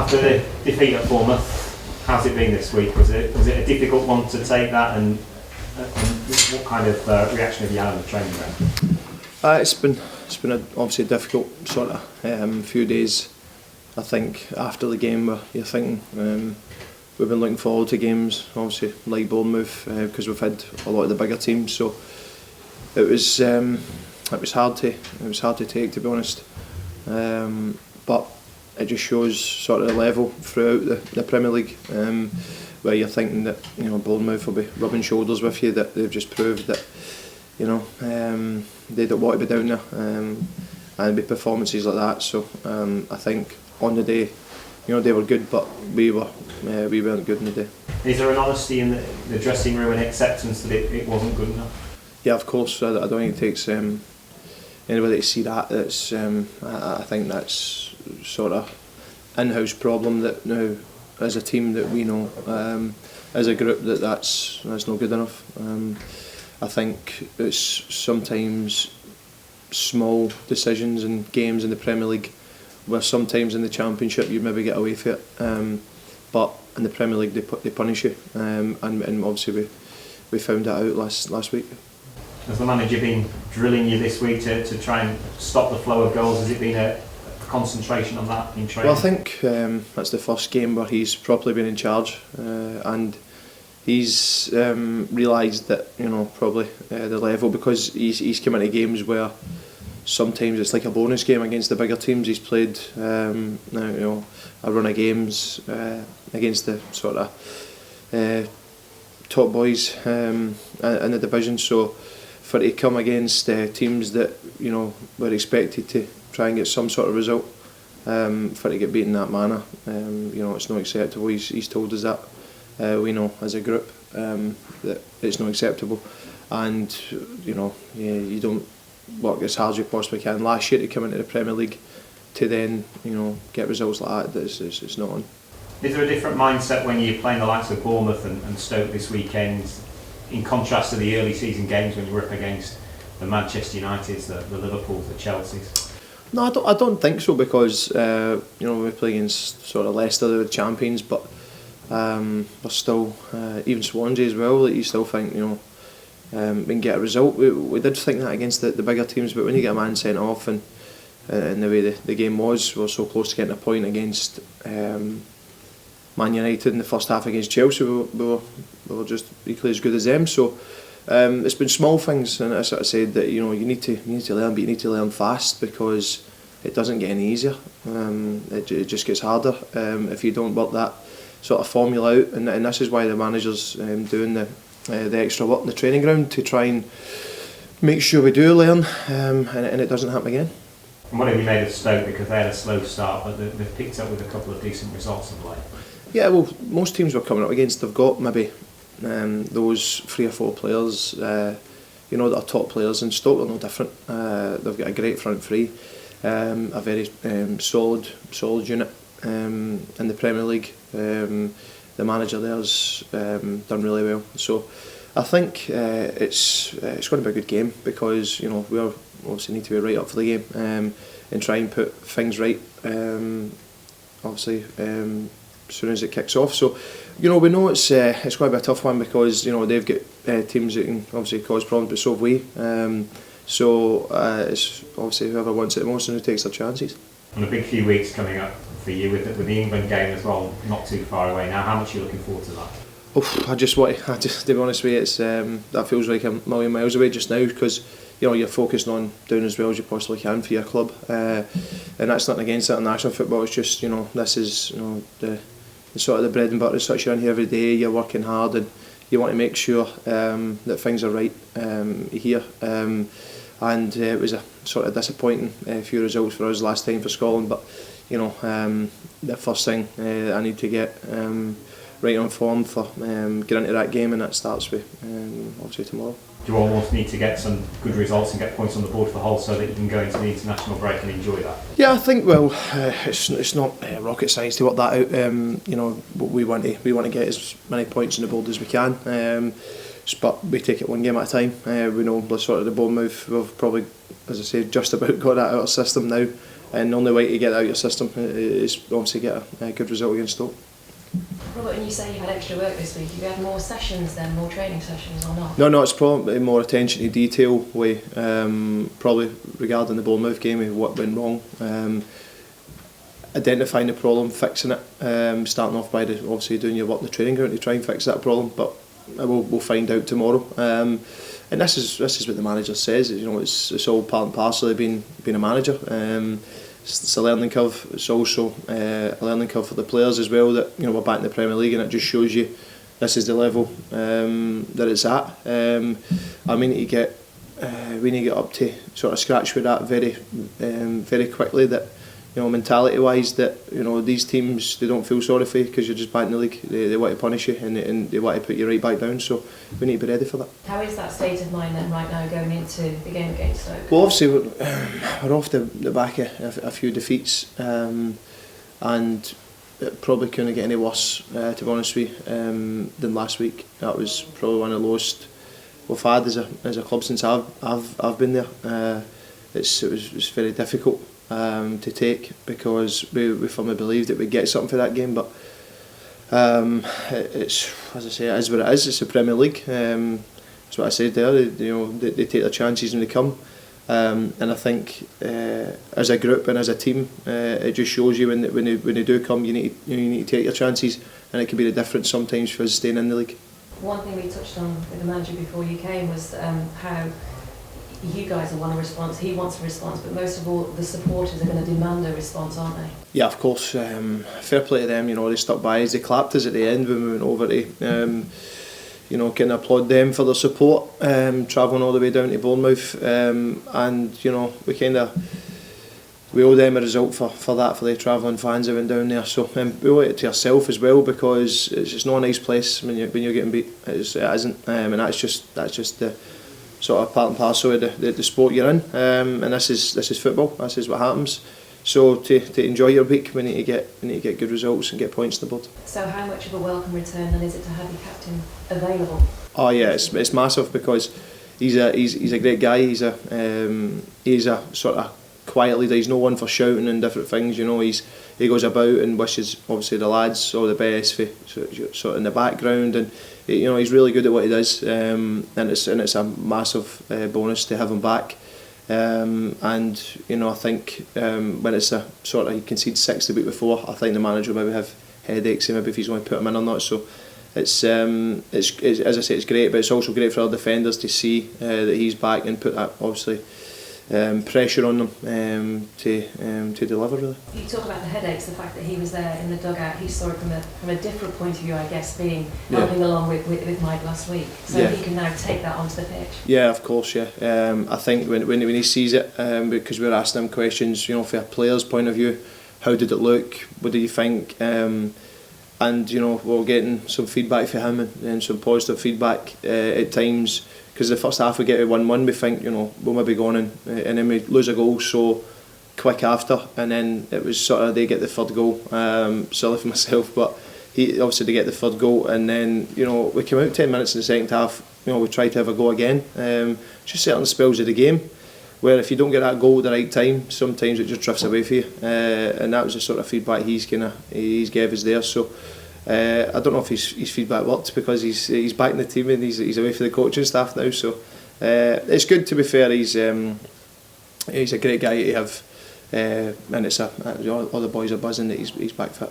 After the defeat at Bournemouth, how's it been this week? Was it a difficult one to take that, and what kind of reaction have you had on the training ground? It's been obviously a difficult sort of few days. I think after the game, you're thinking we've been looking forward to games, obviously like Bournemouth, because we've had a lot of the bigger teams. So it was hard to take, to be honest. But it just shows sort of the level throughout the Premier League, where you're thinking that Bournemouth will be rubbing shoulders with you, that they've just proved that they don't want to be down there, and with performances like that. So I think on the day, they were good, but we weren't good on the day. Is there an honesty in the dressing room and acceptance that it wasn't good enough? Yeah, of course. I don't think it takes anybody to see that. It's I think that's sort of in-house problem that now, as a team, that we know, as a group, that's not good enough. I think it's sometimes small decisions in games in the Premier League, where sometimes in the Championship you maybe get away with it, but in the Premier League they punish you, and obviously we found that out last week. Has the manager been drilling you this week to try and stop the flow of goals? Has it been a concentration on that in training? Well, I think that's the first game where he's properly been in charge, and he's realised that probably the level, because he's come into games where sometimes it's like a bonus game against the bigger teams. He's played now a run of games against the sort of top boys in the division. So for it to come against teams that were expected to try and get some sort of result, for it to get beaten in that manner, it's not acceptable. He's told us that. We know as a group that it's not acceptable, and you don't work as hard as you possibly can. Last year to come into the Premier League to then get results like that, it's not on. Is there a different mindset when you're playing the likes of Bournemouth and Stoke this weekend, in contrast to the early season games when you were up against the Manchester Uniteds, the Liverpools, the Chelseas? No, I don't think so, because we play against sort of Leicester, the champions, but we're still even Swansea as well. That you still think we can get a result. We did think that against the bigger teams, but when you get a man sent off and the way the game was, we were so close to getting a point against Man United in the first half against Chelsea. We were just equally as good as them. So it's been small things, and I sort of said that you need to learn, but you need to learn fast, because it doesn't get any easier. It just gets harder if you don't work that sort of formula out, and this is why the manager's doing the extra work in the training ground to try and make sure we do learn, and it doesn't happen again. And what have you made of Stoke? Because they had a slow start, but they've picked up with a couple of decent results of late. Yeah, well, most teams we're coming up against, they've got maybe those 3 or 4 players, that are top players. And Stoke are no different. They've got a great front three, a very solid unit in the Premier League. The manager there's done really well. So I think it's going to be a good game, because we obviously need to be right up for the game, and try and put things right. Obviously, as soon as it kicks off. So we know it's going to be a tough one, because they've got teams that can obviously cause problems, but so have we. So it's obviously whoever wants it the most and who takes their chances. And a big few weeks coming up for you with the England game as well, not too far away now. How much are you looking forward to that? I just to be honest with you, it's that feels like a million miles away just now, because you're focused on doing as well as you possibly can for your club, and that's nothing against international football. It's just this is the sort of the bread and butter as such. You're in here every day, you're working hard, and you want to make sure that things are right here. And it was a sort of disappointing few results for us last time for Scotland, but the first thing I need to get right on form for get into that game, and that starts with obviously tomorrow. Do you almost need to get some good results and get points on the board for Hull so that you can go into the international break and enjoy that? Yeah, I think it's not rocket science to work that out. We want to get as many points on the board as we can. But we take it one game at a time. We know the sort of the Bournemouth, we've probably, as I say, just about got that out of our system now. and the only way to get that out of your system is obviously get a good result against Stoke. Robert, when you say you had extra work this week, you had more sessions then, more training sessions or not? No, it's probably more attention to detail way, probably regarding the Bournemouth game and what went wrong. Identifying the problem, fixing it, starting off by obviously doing your work in the training ground to try and fix that problem, but we'll find out tomorrow. And this is what the manager says. You know, it's all part and parcel of being a manager. It's a learning curve. It's also a learning curve for the players as well. That, you know, we're back in the Premier League, and it just shows you this is the level that it's at. I mean, we need to get up to sort of scratch with that very quickly. That, you know, mentality wise, that, you know, these teams, they don't feel sorry for you because you're just back in the league. They want to punish you, and they want to put you right back down, so we need to be ready for that. How is that state of mind then right now going into the game against Stoke? Well, obviously we're off the back of a few defeats, and it probably couldn't get any worse, to be honest with you, than last week. That was probably one of the lowest we've had as a club since I've been there. It was very difficult to take, because we firmly believed that we'd get something for that game, but it's, as I say, it is what it is. It's the Premier League. That's what I said there. They take their chances when they come, and I think as a group and as a team, it just shows you when they do come, you need to take your chances, and it can be the difference sometimes for us staying in the league. One thing we touched on with the manager before you came was how you guys want a response, he wants a response, but most of all the supporters are going to demand a response, aren't they? Yeah, of course. Fair play to them. You know, they stuck by us. They clapped us at the end when we went over to, you know, can applaud them for their support, travelling all the way down to Bournemouth, and, you know, we owe them a result for that, for the travelling fans that went down there. So we owe it to ourselves as well, because it's just not a nice place when you're getting beat. It isn't, and that's just the sort of part and parcel of the sport you're in, and this is football. This is what happens. So to enjoy your week, we need to get good results and get points on the board. So how much of a welcome return then is it to have your captain available? Oh yeah, it's massive, because he's a great guy. He's a sort of quiet leader. He's no one for shouting and different things. You know, he goes about and wishes obviously the lads all the best for sort of in the background, and you know, he's really good at what he does, and it's a massive bonus to have him back. And you know, I think when it's a sort of, he conceded 6 the week before, I think the manager will maybe have headaches and maybe if he's going to put him in or not. So it's as I say, it's great, but it's also great for our defenders to see that he's back and put that obviously pressure on them to deliver, really. You talk about the headaches, the fact that he was there in the dugout. He saw it from a different point of view, I guess, helping along with Mike last week, so he can now take that onto the pitch. Yeah, of course, yeah. I think when he sees it, because we're asking him questions, you know, from a player's point of view, how did it look? What do you think? And you know, we're getting some feedback for him and some positive feedback at times. Because the first half we get to 1-1, we think, you know, we'll maybe go on and then we lose a goal so quick after, and then it was sort of they get the third goal. Silly for myself, but he obviously they get the third goal, and then, you know, we came out 10 minutes in the second half. You know, we tried to have a go again. Just certain spells of the game where if you don't get that goal at the right time, sometimes it just drifts away for you, and that was the sort of feedback he's gave us there. So. I don't know if his feedback worked, because he's back in the team and he's away for the coaching staff now. So it's good, to be fair. He's a great guy to have, and all the boys are buzzing that he's back fit.